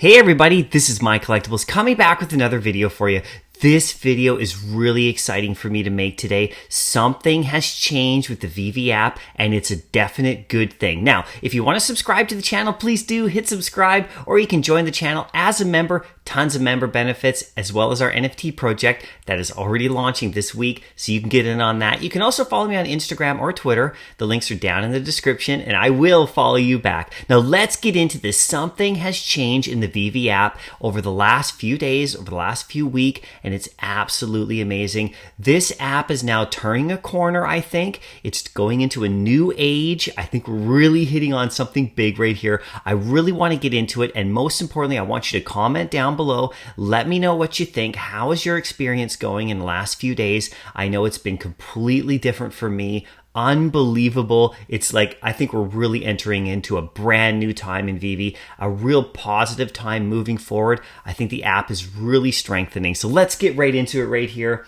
Hey everybody, this is MyCollectables coming back with another video for you. This video is really exciting for me to make today. Something has changed with the Veve app and it's a definite good thing. Now, if you want to subscribe to the channel, please do hit subscribe, or you can join the channel as a member. Tons of member benefits, as well as our NFT project that is already launching this week, so you can get in on that. You can also follow me on Instagram or Twitter. The links are down in the description and I will follow you back. Now let's get into this. Something has changed in the Veve app over the last few days, over the last few weeks, and it's absolutely amazing. This app is now turning a corner, I think. It's going into a new age. I think we're really hitting on something big right here. I really want to get into it, and most importantly, I want you to comment down below. Let me know what you think. How is your experience going in the last few days? I know it's been completely different for me. Unbelievable. It's like, I think we're really entering into a brand new time in Veve, a real positive time moving forward. I think the app is really strengthening. So let's get right into it right here.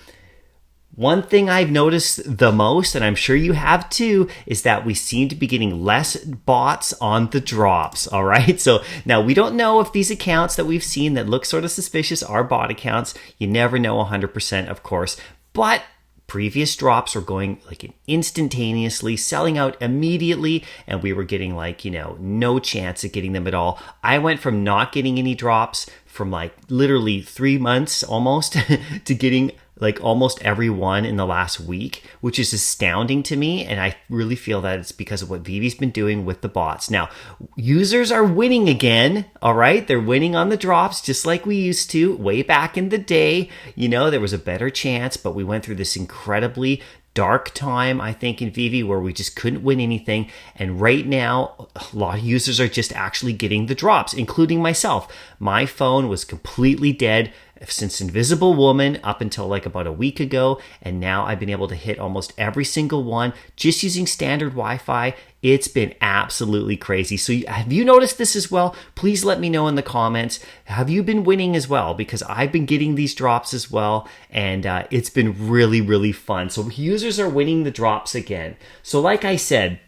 One thing I've noticed the most, and I'm sure you have too, is that we seem to be getting less bots on the drops, all right? So now we don't know if these accounts that we've seen that look sort of suspicious are bot accounts. You never know 100%, of course, but previous drops were going like instantaneously, selling out immediately, and we were getting like, no chance at getting them at all. I went from not getting any drops from like literally 3 months almost to getting like almost every one in the last week, which is astounding to me. And I really feel that it's because of what Veve's been doing with the bots. Now, users are winning again, all right? They're winning on the drops just like we used to way back in the day. There was a better chance, but we went through this incredibly dark time, I think, in Veve where we just couldn't win anything. And right now, a lot of users are just actually getting the drops, including myself. My phone was completely dead since Invisible Woman up until like about a week ago, and now I've been able to hit almost every single one just using standard Wi-Fi. It's been absolutely crazy. So have you noticed this as well? Please let me know in the comments. Have you been winning as well? Because I've been getting these drops as well, and it's been really, really fun. So users are winning the drops again. So like I said,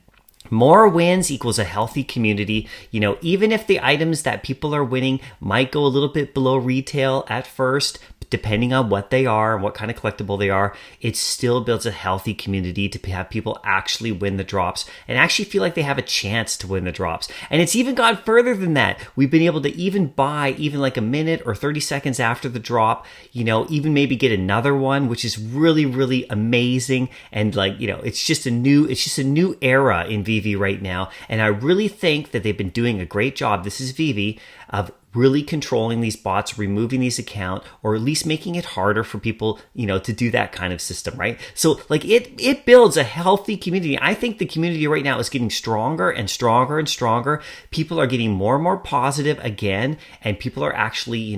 more wins equals a healthy community. Even if the items that people are winning might go a little bit below retail at first, depending on what they are and what kind of collectible they are, it still builds a healthy community to have people actually win the drops and actually feel like they have a chance to win the drops. And it's even gone further than that. We've been able to even buy even like a minute or 30 seconds after the drop, even maybe get another one, which is really, really amazing. And it's just a new era in Veve right now. And I really think that they've been doing a great job. This is Veve, of really controlling these bots, removing these accounts, or at least making it harder for people, to do that kind of system, right? So like it builds a healthy community. I think the community right now is getting stronger and stronger and stronger. People are getting more and more positive again, and people are actually,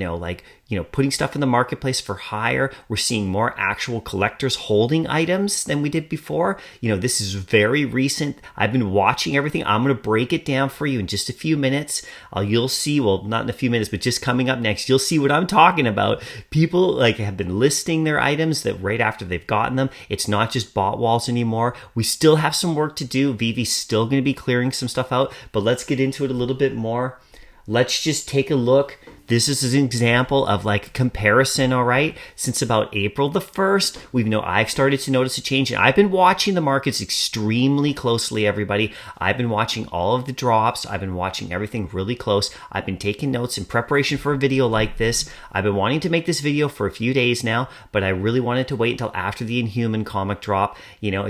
putting stuff in the marketplace for hire. We're seeing more actual collectors holding items than we did before. This is very recent. I've been watching everything. I'm going to break it down for you in just a few minutes. You'll see, well, not in a few minutes, but just coming up next, you'll see what I'm talking about. People have been listing their items that right after they've gotten them. It's not just bot walls anymore. We still have some work to do. Veve's still going to be clearing some stuff out, but let's get into it a little bit more. Let's just take a look. This is an example of comparison, all right? Since about April the 1st, I've started to notice a change. And I've been watching the markets extremely closely, everybody. I've been watching all of the drops. I've been watching everything really close. I've been taking notes in preparation for a video like this. I've been wanting to make this video for a few days now, but I really wanted to wait until after the Inhuman comic drop,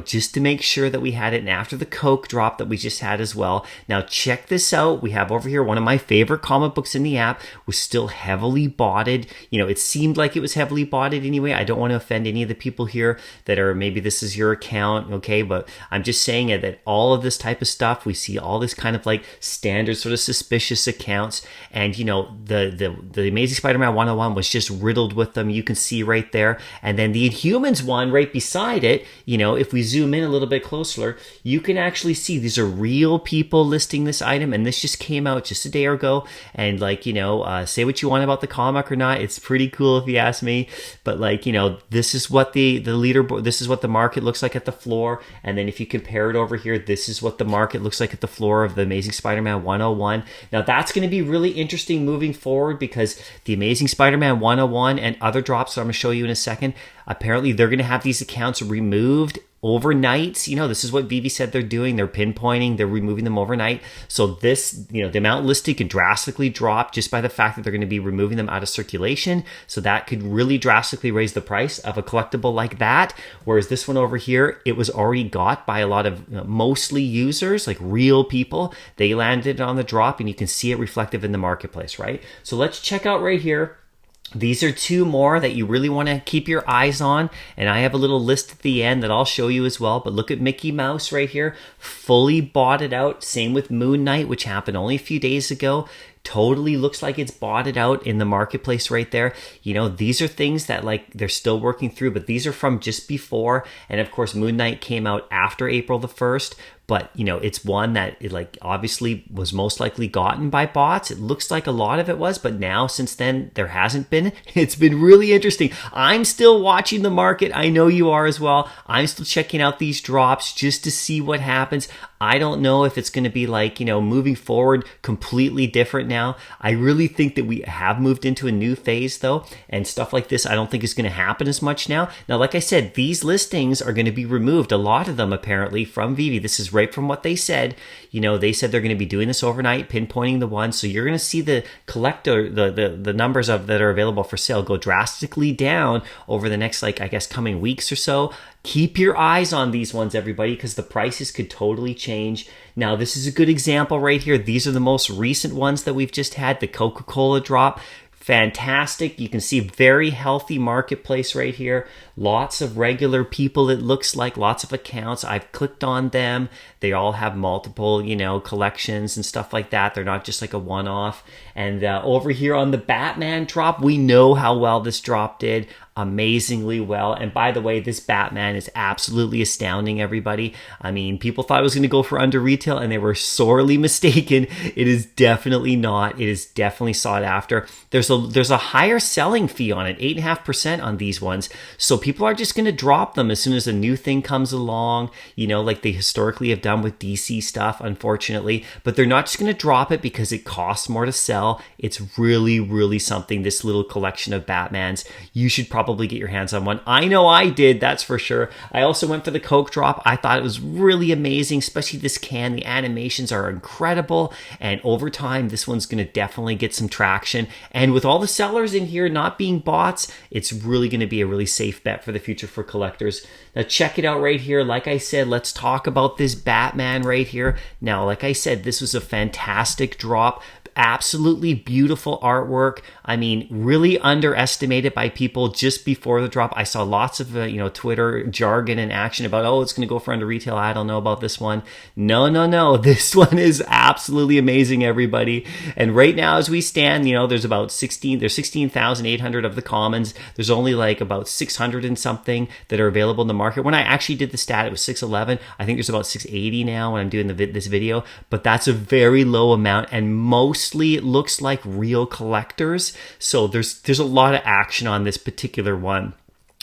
just to make sure that we had it, and after the Coke drop that we just had as well. Now check this out. We have over here one of my favorite comic books in the app, was still heavily botted. It seemed like it was heavily botted anyway. I don't want to offend any of the people here that are, maybe this is your account, okay? But I'm just saying that all of this type of stuff, we see all this kind of standard sort of suspicious accounts. And, the Amazing Spider-Man 101 was just riddled with them. You can see right there. And then the Inhumans one right beside it, if we zoom in a little bit closer, you can actually see these are real people listing this item. And this just came out just a day ago. And say what you want about the comic or not. It's pretty cool if you ask me. But like, this is what the leaderboard, this is what the market looks like at the floor. And then if you compare it over here, this is what the market looks like at the floor of the Amazing Spider-Man 101. Now that's going to be really interesting moving forward, because the Amazing Spider-Man 101 and other drops that I'm going to show you in a second, apparently they're going to have these accounts removed overnight. This is what Veve said they're doing. They're pinpointing, they're removing them overnight. So this, the amount listed could drastically drop just by the fact that they're going to be removing them out of circulation. So that could really drastically raise the price of a collectible like that. Whereas this one over here, it was already got by a lot of mostly users, like real people. They landed on the drop, and you can see it reflective in the marketplace, right? So let's check out right here. These are two more that you really want to keep your eyes on, and I have a little list at the end that I'll show you as well. But look at Mickey Mouse right here, fully botted out. Same with Moon Knight, which happened only a few days ago. Totally looks like it's botted out in the marketplace right there. These are things that like they're still working through, but these are from just before. And of course, Moon Knight came out after April the 1st. But, it's one that it like obviously was most likely gotten by bots. It looks like a lot of it was, but now since then there hasn't been. It's been really interesting. I'm still watching the market. I know you are as well. I'm still checking out these drops just to see what happens. I don't know if it's going to be like, moving forward completely different now. I really think that we have moved into a new phase though, and stuff like this I don't think is going to happen as much now. Now, like I said, these listings are going to be removed, a lot of them apparently, from Veve. This is right from what they said. They said they're going to be doing this overnight, pinpointing the ones. So you're going to see the collector, the numbers of that are available for sale go drastically down over the next, like, I guess, coming weeks or so. Keep your eyes on these ones, everybody, because the prices could totally change. Now, this is a good example right here. These are the most recent ones that we've just had, the Coca-Cola drop. Fantastic. You can see very healthy marketplace right here. Lots of regular people, it looks like, lots of accounts. I've clicked on them. They all have multiple, collections and stuff like that. They're not just like a one-off. And over here on the Batman drop, we know how well this drop did. Amazingly well. And by the way, this Batman is absolutely astounding, everybody. I mean, people thought it was going to go for under retail, and they were sorely mistaken. It is definitely not. It is definitely sought after. There's a higher selling fee on it, 8.5% on these ones. So people are just going to drop them as soon as a new thing comes along, like they historically have done with DC stuff, unfortunately. But they're not just going to drop it because it costs more to sell. It's really, really something, this little collection of Batmans. You should probably get your hands on one. I know I did, that's for sure. I also went for the Coke drop. I thought it was really amazing, especially this can. The animations are incredible, and over time, this one's going to definitely get some traction. And with all the sellers in here not being bots, it's really going to be a really safe bet for the future for collectors. Now check it out right here. Like I said, let's talk about this Batman right here. Now, like I said, this was a fantastic drop. Absolutely beautiful artwork. I mean, really underestimated by people just before the drop. I saw lots of Twitter jargon and action about, oh, it's going to go for under retail. I don't know about this one. No. This one is absolutely amazing, everybody. And right now, as we stand, there's about 16,800 of the commons. There's only like about 600 and something that are available in the market. When I actually did the stat, it was 611. I think there's about 680 now when I'm doing this video, but that's a very low amount, and mostly it looks like real collectors. So there's a lot of action on this particular one.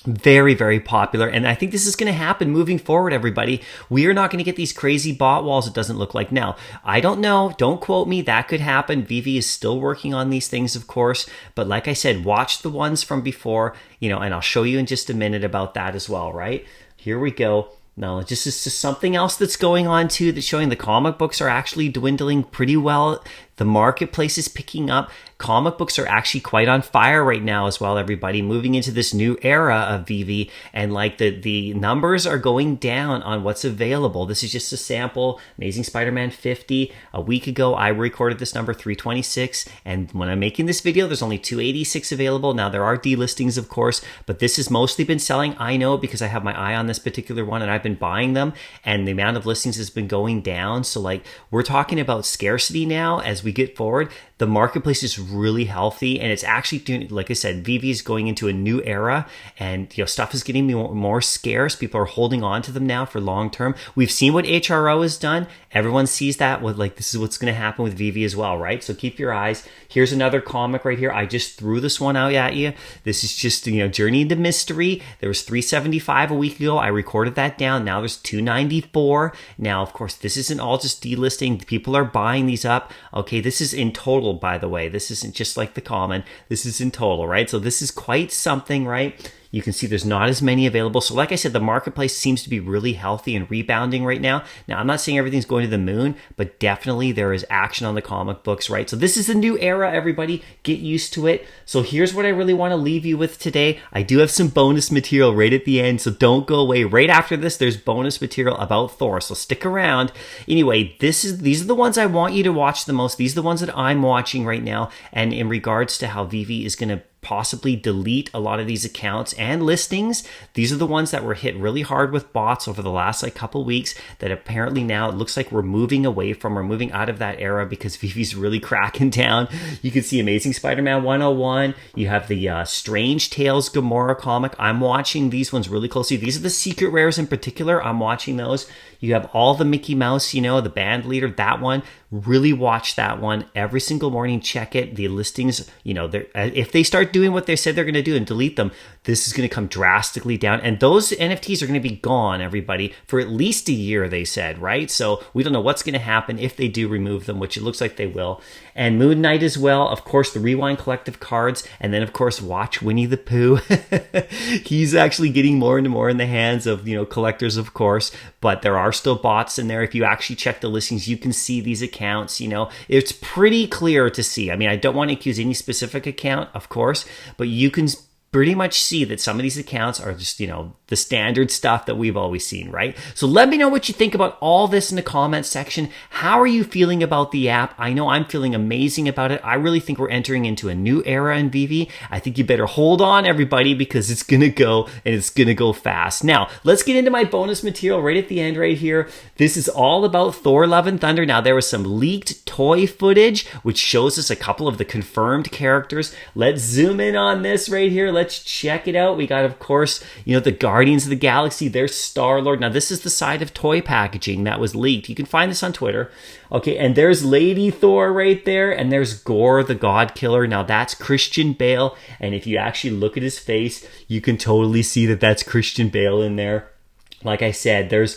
Very, very popular. And I think this is going to happen moving forward, everybody. We are not going to get these crazy bot walls, it doesn't look like. Now, I don't know. Don't quote me. That could happen. Veve is still working on these things, of course. But like I said, watch the ones from before, and I'll show you in just a minute about that as well, right? Here we go. Now, this is just something else that's going on too, that's showing the comic books are actually dwindling pretty well. The marketplace is picking up. Comic books are actually quite on fire right now as well, everybody. Moving into this new era of Veve, and like the numbers are going down on what's available. This is just a sample. Amazing Spider-Man 50. A week ago, I recorded this number, 326. And when I'm making this video, there's only 286 available. Now, there are delistings, of course, but this has mostly been selling. I know because I have my eye on this particular one, and I've been buying them, and the amount of listings has been going down. So like, we're talking about scarcity now as as we get forward, the marketplace is really healthy, and it's actually doing, like I said, Veve is going into a new era, and stuff is getting more scarce. People are holding on to them now for long term. We've seen what HRO has done. Everyone sees that with this is what's going to happen with Veve as well, right? So keep your eyes. Here's another comic right here. I just threw this one out at you. This is just Journey into Mystery. There was $375 a week ago. I recorded that down. Now there's $294. Now, of course, this isn't all just delisting. People are buying these up. Okay, this is in total, by the way. This isn't just like the common. This is in total, right? So this is quite something, right? You can see there's not as many available. So like I said, the marketplace seems to be really healthy and rebounding right now. Now, I'm not saying everything's going to the moon, but definitely there is action on the comic books, right? So this is a new era, everybody. Get used to it. So here's what I really want to leave you with today. I do have some bonus material right at the end, so don't go away. Right after this, there's bonus material about Thor, so stick around. Anyway, these are the ones I want you to watch the most. These are the ones that I'm watching right now. And in regards to how Veve is going to possibly delete a lot of these accounts and listings. These are the ones that were hit really hard with bots over the last couple weeks that apparently now it looks like we're moving out of that era because Veve's really cracking down. You can see Amazing Spider-Man 101. You have the Strange Tales Gamora comic. I'm watching these ones really closely. These are the secret rares in particular. I'm watching those. You have all the Mickey Mouse, the band leader, that one. Really watch that one every single morning. Check it. The listings, if they start doing what they said they're going to do and delete them, this is going to come drastically down. And those NFTs are going to be gone, everybody, for at least a year, they said, right? So we don't know what's going to happen if they do remove them, which it looks like they will. And Moon Knight as well. Of course, the Rewind Collective cards. And then, of course, watch Winnie the Pooh. He's actually getting more and more in the hands of, collectors, of course. But there are still bots in there. If you actually check the listings, you can see these accounts. It's pretty clear to see. I mean, I don't want to accuse any specific account, of course, but you can pretty much see that some of these accounts are just, the standard stuff that we've always seen, right? So let me know what you think about all this in the comments section. How are you feeling about the app? I know I'm feeling amazing about it. I really think we're entering into a new era in Veve. I think you better hold on, everybody, because it's going to go, and it's going to go fast. Now, let's get into my bonus material right at the end right here. This is all about Thor Love and Thunder. Now, there was some leaked toy footage, which shows us a couple of the confirmed characters. Let's zoom in on this right here. Let's check it out. We got, of course, the Guardians of the Galaxy. There's Star-Lord. Now, this is the side of toy packaging that was leaked. You can find this on Twitter. Okay, and there's Lady Thor right there, and there's Gore, the God Killer. Now, that's Christian Bale, and if you actually look at his face, you can totally see that that's Christian Bale in there. Like I said, there's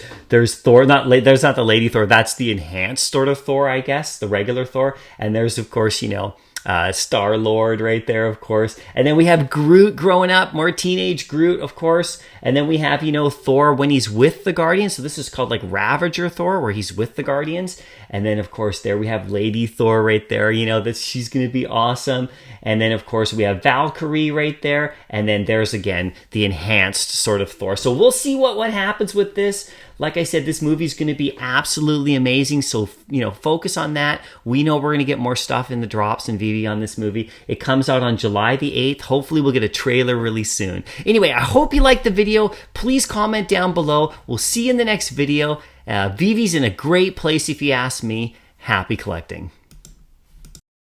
Thor, there's not the Lady Thor, that's the enhanced sort of Thor, I guess, the regular Thor, and there's, of course, Star-Lord right there, of course. And then we have Groot growing up, more teenage Groot, of course. And then we have, Thor when he's with the Guardians. So this is called Ravager Thor, where he's with the Guardians. And then, of course, there we have Lady Thor right there. That she's going to be awesome. And then, of course, we have Valkyrie right there. And then there's, again, the enhanced sort of Thor. So we'll see what happens with this. Like I said, this movie is going to be absolutely amazing. So, focus on that. We know we're going to get more stuff in the drops and Veve on this movie. It comes out on July the 8th. Hopefully, we'll get a trailer really soon. Anyway, I hope you liked the video. Please comment down below. We'll see you in the next video. Veve's in a great place if you ask me. Happy collecting.